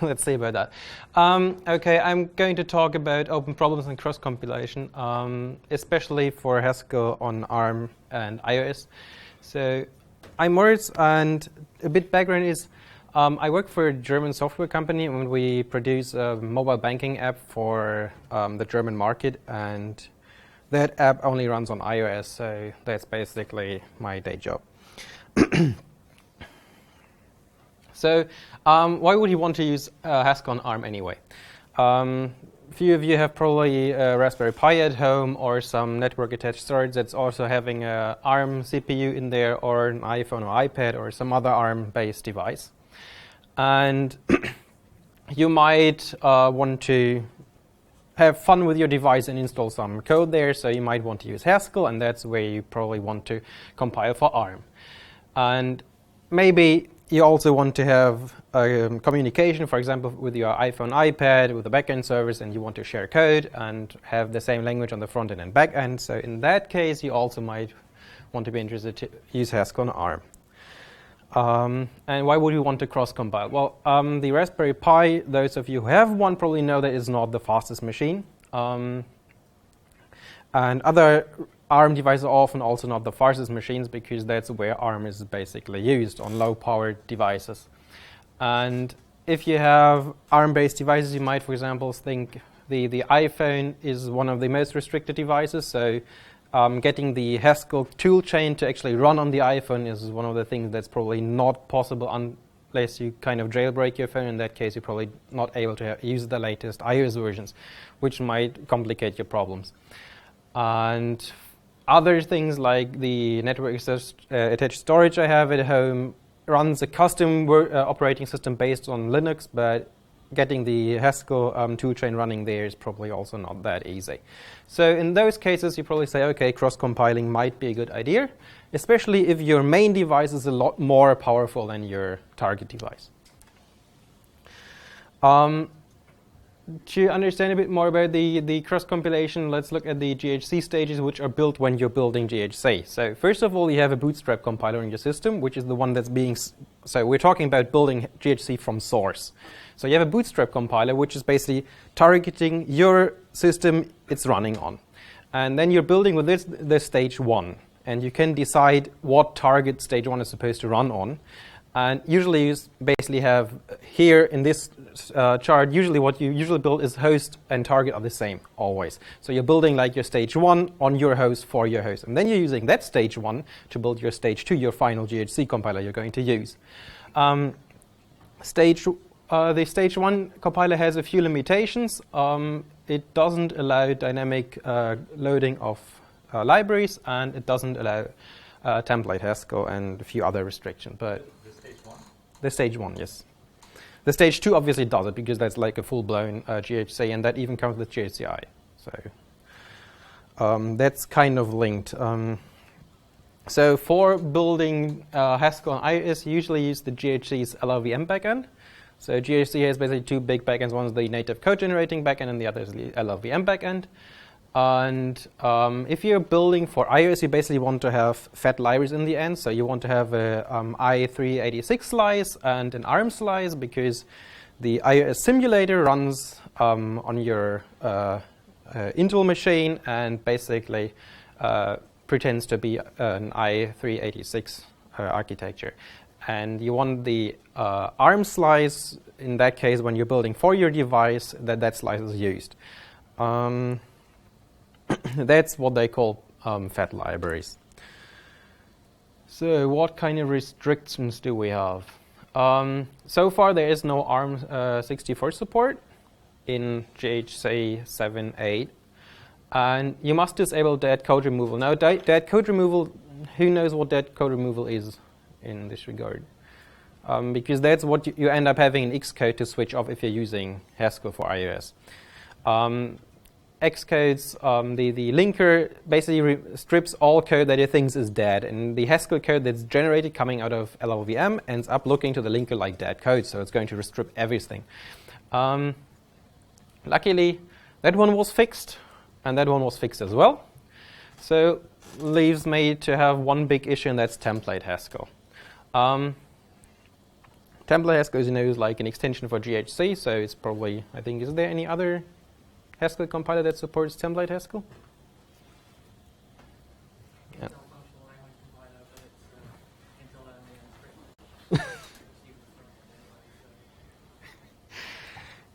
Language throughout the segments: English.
let's see about that. Okay, I'm going to talk about open problems and cross-compilation, especially for Haskell on ARM and iOS. So I'm Moritz, and a bit background is I work for a German software company, and we produce a mobile banking app for the German market, and that app only runs on iOS, so that's basically my day job. So why would you want to use Haskell on ARM anyway? Few of you have probably a Raspberry Pi at home or some network-attached storage that's also having an ARM CPU in there, or an iPhone or iPad or some other ARM-based device. And you might want to have fun with your device and install some code there, so you might want to use Haskell, and that's where you probably want to compile for ARM. And maybe you also want to have communication, for example, with your iPhone, iPad, with the backend service, and you want to share code and have the same language on the front end and back end. So in that case, you also might want to be interested to use Haskell on ARM. And why would you want to cross-compile? Well, the Raspberry Pi, those of you who have one probably know that it's not the fastest machine. And other ARM devices are often also not the fastest machines, because that's where ARM is basically used, on low-powered devices. And if you have ARM-based devices, you might, for example, think the iPhone is one of the most restricted devices. So getting the Haskell toolchain to actually run on the iPhone is one of the things that's probably not possible unless you kind of jailbreak your phone. In that case, you're probably not able to use the latest iOS versions, which might complicate your problems. And other things like the network-attached storage I have at home runs a custom operating system based on Linux, but getting the Haskell toolchain running there is probably also not that easy. So in those cases, you probably say, okay, cross-compiling might be a good idea, especially if your main device is a lot more powerful than your target device. To understand a bit more about the cross-compilation, let's look at the GHC stages, which are built when you're building GHC. So first of all, you have a bootstrap compiler in your system, which is the one that's being... So we're talking about building GHC from source. So you have a bootstrap compiler, which is basically targeting your system it's running on. And then you're building with this stage 1. And you can decide what target stage 1 is supposed to run on. And usually you basically have here in this chart, usually what you usually build is host and target are the same always. So you're building like your stage 1 on your host for your host. And then you're using that stage 1 to build your stage 2, your final GHC compiler you're going to use. The stage 1 compiler has a few limitations. It doesn't allow dynamic loading of libraries, and it doesn't allow template Haskell and a few other restrictions. But the stage 1, yes. The stage 2 obviously does it, because that's like a full-blown GHC, and that even comes with GHCI. So that's kind of linked. So for building Haskell on iOS, you usually use the GHC's LLVM backend. So GHC has basically two big backends. One is the native code-generating backend, and the other is the LLVM backend. And if you're building for iOS, you basically want to have fat libraries in the end. So you want to have a i386 slice and an ARM slice, because the iOS simulator runs on your Intel machine and basically pretends to be an i386 architecture. And you want the ARM slice, in that case, when you're building for your device, that slice is used. That's what they call fat libraries. So what kind of restrictions do we have? So far, there is no ARM64 support in GHC 7.8. And you must disable dead code removal. Now, dead code removal, who knows what dead code removal is in this regard? Because that's what you end up having in Xcode to switch off if you're using Haskell for iOS. Xcode's, the linker basically strips all code that it thinks is dead. And the Haskell code that's generated coming out of LLVM ends up looking to the linker like dead code. So it's going to strip everything. Luckily, that one was fixed. And that one was fixed as well. So leaves me to have one big issue, and that's template Haskell. template Haskell is, is like an extension for GHC, so it's probably, I think, is there any other Haskell compiler that supports template Haskell? Yeah.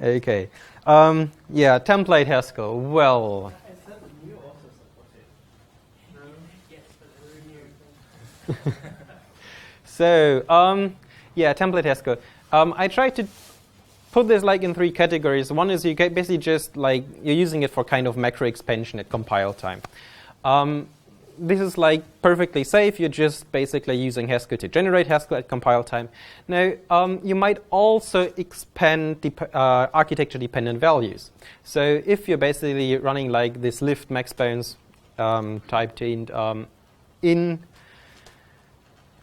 Okay. Yeah, template Haskell. Well. So, yeah, template Haskell. I tried to put this like in 3 categories. One is you basically just like you're using it for kind of macro expansion at compile time. This is like perfectly safe. You're just basically using Haskell to generate Haskell at compile time. Now, you might also expand architecture-dependent values. So if you're basically running like this lift max bounds type int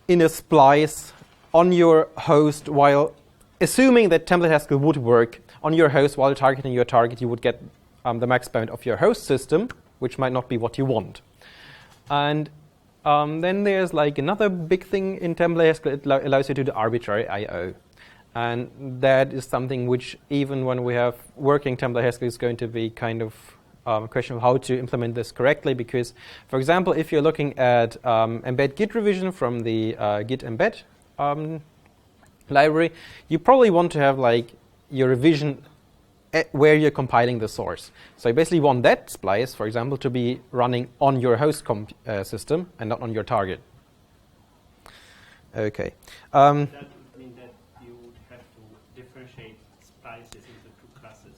in a splice on your host, while assuming that template Haskell would work on your host while targeting your target, you would get the max bound of your host system, which might not be what you want. And then there's like another big thing in template Haskell. It allows you to do arbitrary I/O, and that is something which, even when we have working template Haskell, is going to be kind of a question of how to implement this correctly. Because, for example, if you're looking at embed git revision from the git embed library, you probably want to have like your revision where you're compiling the source. So you basically want that splice, for example, to be running on your host system and not on your target. Okay. That would mean that you would have to differentiate splices into 2 classes.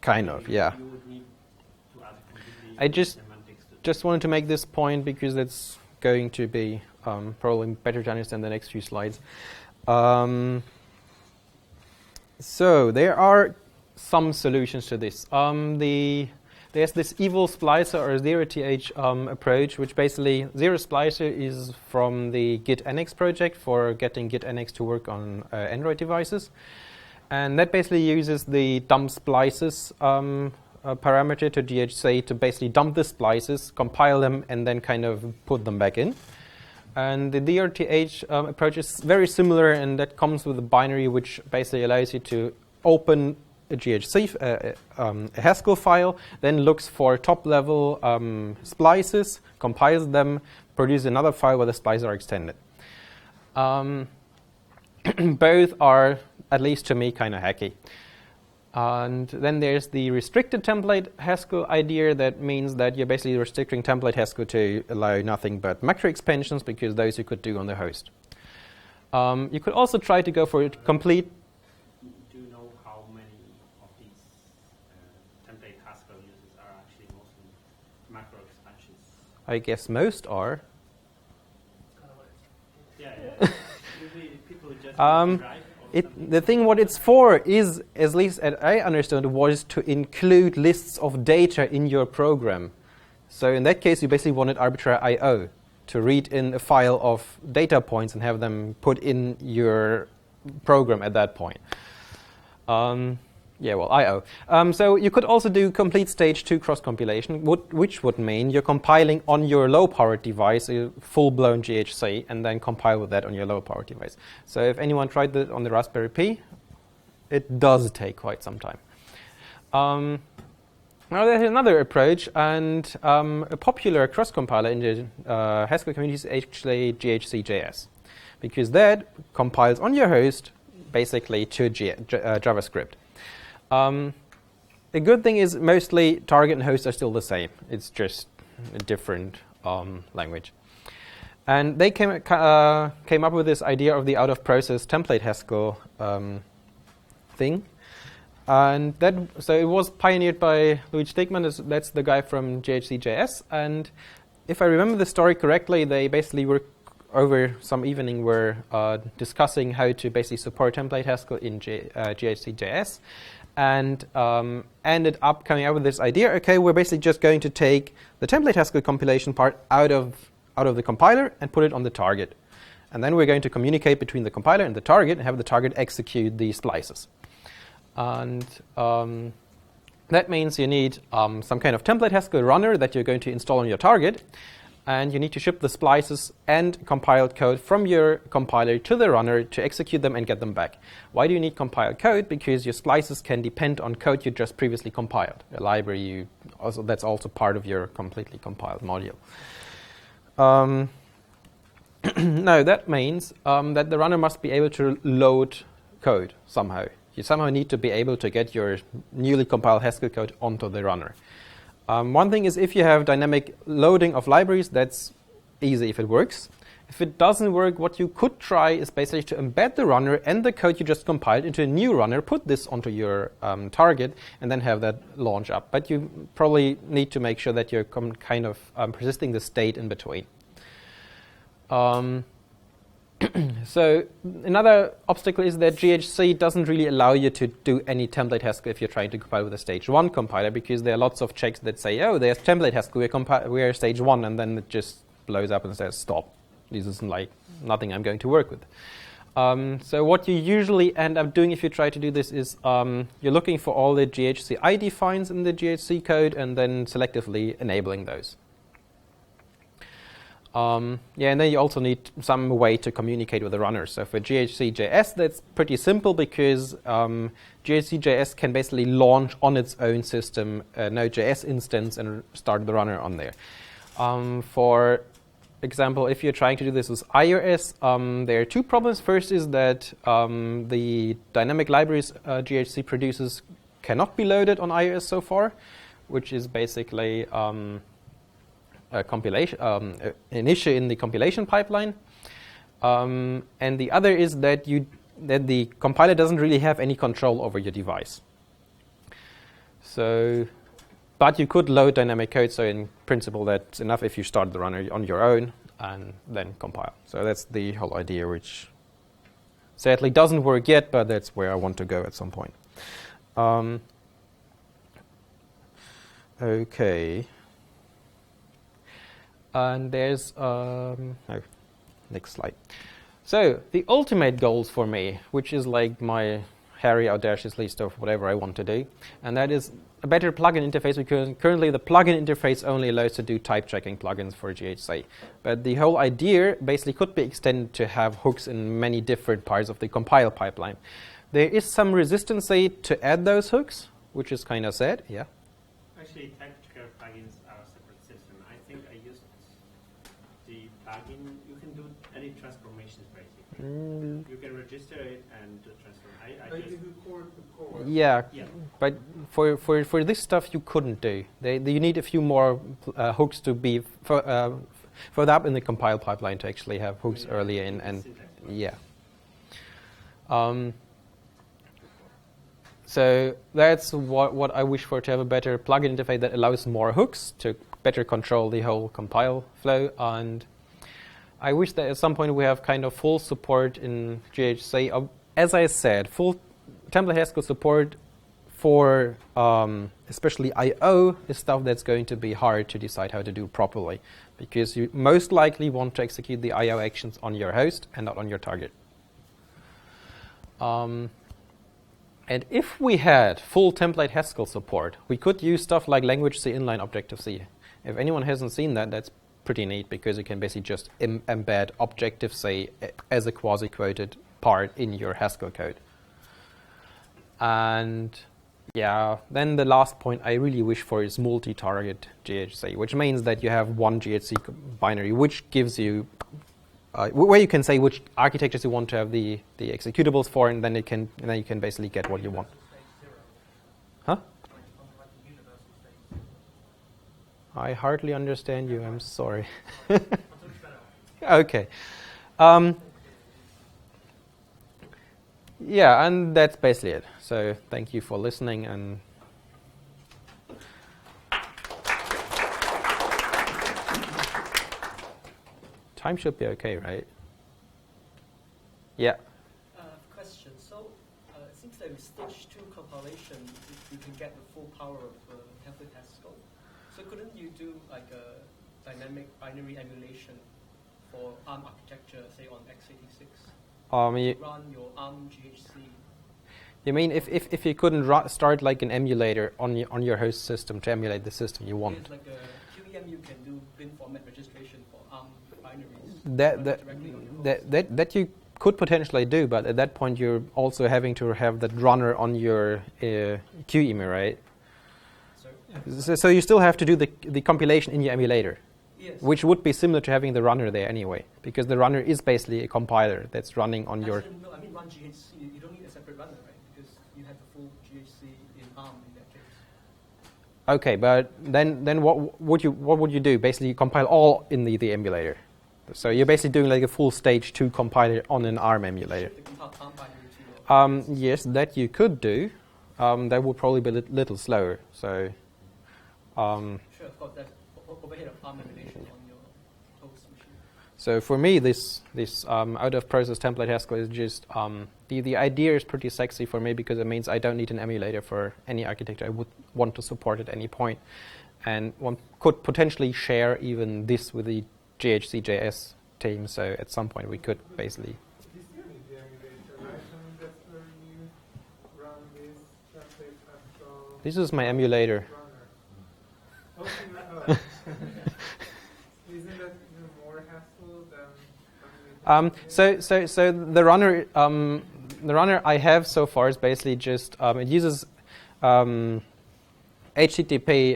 Kind of, yeah. You would need to add completely I just semantics. wanted to make this point because that's going to be probably better to understand the next few slides. So there are some solutions to this. There's this evil splicer or zero-th approach, which basically zero splicer is from the Git NX project for getting Git NX to work on Android devices. And that basically uses the dump splices parameter to GHC to basically dump the splices, compile them, and then kind of put them back in. And the DRTH approach is very similar, and that comes with a binary which basically allows you to open a GHC, a Haskell file, then looks for top-level splices, compiles them, produces another file where the splices are extended. Both are, at least to me, kind of hacky. And then there's the restricted template Haskell idea. That means that you're basically restricting template Haskell to allow nothing but macro expansions, because those you could do on the host. You could also try to go for a complete. Do you know how many of these template Haskell users are actually mostly macro expansions? I guess most are. Yeah. Usually people just drive. The thing what it's for is, at least as I understood, was to include lists of data in your program. So in that case, you basically wanted arbitrary I/O to read in a file of data points and have them put in your program at that point. Yeah, well, I/O. So you could also do complete stage 2 cross-compilation, which would mean you're compiling on your low-powered device, a full-blown GHC, and then compile with that on your low-powered device. So if anyone tried that on the Raspberry Pi, it does take quite some time. Now there's another approach, and a popular cross-compiler in the Haskell community is actually GHC.js, because that compiles on your host basically to JavaScript. A good thing is mostly target and host are still the same. It's just a different language. And they came up with this idea of the out-of-process template Haskell thing. And so it was pioneered by Louis Stegmann. That's the guy from GHC.js. And if I remember the story correctly, they basically were over some evening were discussing how to basically support template Haskell in GHC.js. And ended up coming up with this idea. Okay, we're basically just going to take the template Haskell compilation part out of the compiler and put it on the target. And then we're going to communicate between the compiler and the target and have the target execute the splices. And that means you need some kind of template Haskell runner that you're going to install on your target. and you need to ship the splices and compiled code from your compiler to the runner to execute them and get them back. Why do you need compiled code? Because your splices can depend on code you just previously compiled. A library that's also part of your completely compiled module. No, that means that the runner must be able to load code somehow. You somehow need to be able to get your newly compiled Haskell code onto the runner. One thing is if you have dynamic loading of libraries, that's easy if it works. If it doesn't work, what you could try is basically to embed the runner and the code you just compiled into a new runner, put this onto your target, and then have that launch up. But you probably need to make sure that you're kind of persisting the state in between. So another obstacle is that GHC doesn't really allow you to do any template Haskell if you're trying to compile with a stage 1 compiler, because there are lots of checks that say, oh, there's template Haskell, we're stage 1, and then it just blows up and says, stop. This isn't like nothing I'm going to work with. So what you usually end up doing if you try to do this is you're looking for all the GHC I defines in the GHC code and then selectively enabling those. And then you also need some way to communicate with the runner. So for GHC.js, that's pretty simple because GHC.js can basically launch on its own system a Node.js instance and start the runner on there. For example, if you're trying to do this with iOS, there are two problems. First is that the dynamic libraries GHC produces cannot be loaded on iOS so far, which is basically a compilation, an issue in the compilation pipeline. And the other is that the compiler doesn't really have any control over your device. So, but you could load dynamic code, so in principle that's enough if you start the runner on your own and then compile. So that's the whole idea, which sadly doesn't work yet, but that's where I want to go at some point. Okay. And there's, next slide. So the ultimate goals for me, which is like my hairy, audacious list of whatever I want to do, and that is a better plugin interface, because currently the plugin interface only allows to do type checking plugins for GHC. But the whole idea basically could be extended to have hooks in many different parts of the compile pipeline. There is some resistance to add those hooks, which is kind of sad, yeah. Actually, type checker plugins are a separate system. I think I used the plugin. You can do any transformations basically. You can register it and do transform. Yeah, but for this stuff you couldn't do. You need a few more hooks to be further up in the compile pipeline to actually have hooks earlier in, and yeah. So that's what I wish for, to have a better plugin interface that allows more hooks to better control the whole compile flow. And I wish that at some point we have kind of full support in GHC. As I said, full template Haskell support for especially I/O is stuff that's going to be hard to decide how to do properly, because you most likely want to execute the I/O actions on your host and not on your target. And if we had full template Haskell support, we could use stuff like language C inline Objective-C. If anyone hasn't seen that, that's pretty neat, because you can basically just embed Objective-C as a quasi-quoted part in your Haskell code. And yeah, then the last point I really wish for is multi-target GHC, which means that you have one GHC binary, which gives you where you can say which architectures you want to have the executables for, and then you can basically get what you want. Huh? I hardly understand you. I'm sorry. Okay. Yeah, and that's basically it. So thank you for listening, and time should be okay, right? Yeah. Question. So it seems that with stage 2 compilation, you can get the full power of template Haskell. So couldn't you do like a dynamic binary emulation for ARM architecture, say on x86? Run your ARM GHC. You mean if you couldn't start like an emulator on your host system to emulate the system you want? It's like a npm you can do bin format registration for ARM binaries. That you could potentially do, but at that point you're also having to have that runner on your QEMU, right? So you still have to do the compilation in your emulator, yes, which would be similar to having the runner there anyway, because the runner is basically a compiler that's running on your... No, I mean run GHC. You don't need a separate runner, right? Because you have the full GHC in ARM in that case. Okay, but then what would you do? Basically, you compile all in the emulator. So you're basically doing like a full stage 2 compiler on an ARM emulator. Yes, that you could do. That would probably be a little slower. So. Sure, of course, that's overhead of ARM emulation on your host machine. So for me, this out-of-process template Haskell is just the idea is pretty sexy for me because it means I don't need an emulator for any architecture I would want to support at any point, and one could potentially share even this with the GHC.js team. So at some point we could basically. You still need the emulator, right? And that's where you run this template Haskell. This is my emulator. Isn't that even more hassle than? So the runner I have so far is basically just it uses HTTP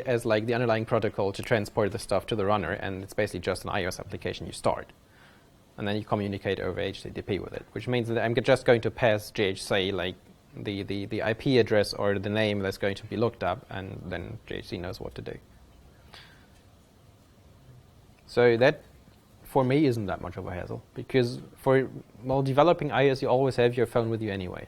as like the underlying protocol to transport the stuff to the runner, and it's basically just an iOS application you start, and then you communicate over HTTP with it, which means that I'm just going to pass GHC like the IP address or the name that's going to be looked up, and then GHC knows what to do. So that, for me, isn't that much of a hassle, because while developing iOS, you always have your phone with you anyway.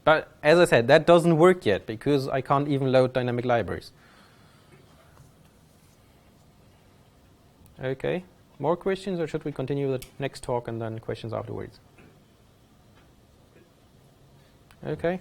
But as I said, that doesn't work yet, because I can't even load dynamic libraries. Okay, more questions, or should we continue the next talk and then questions afterwards? Okay.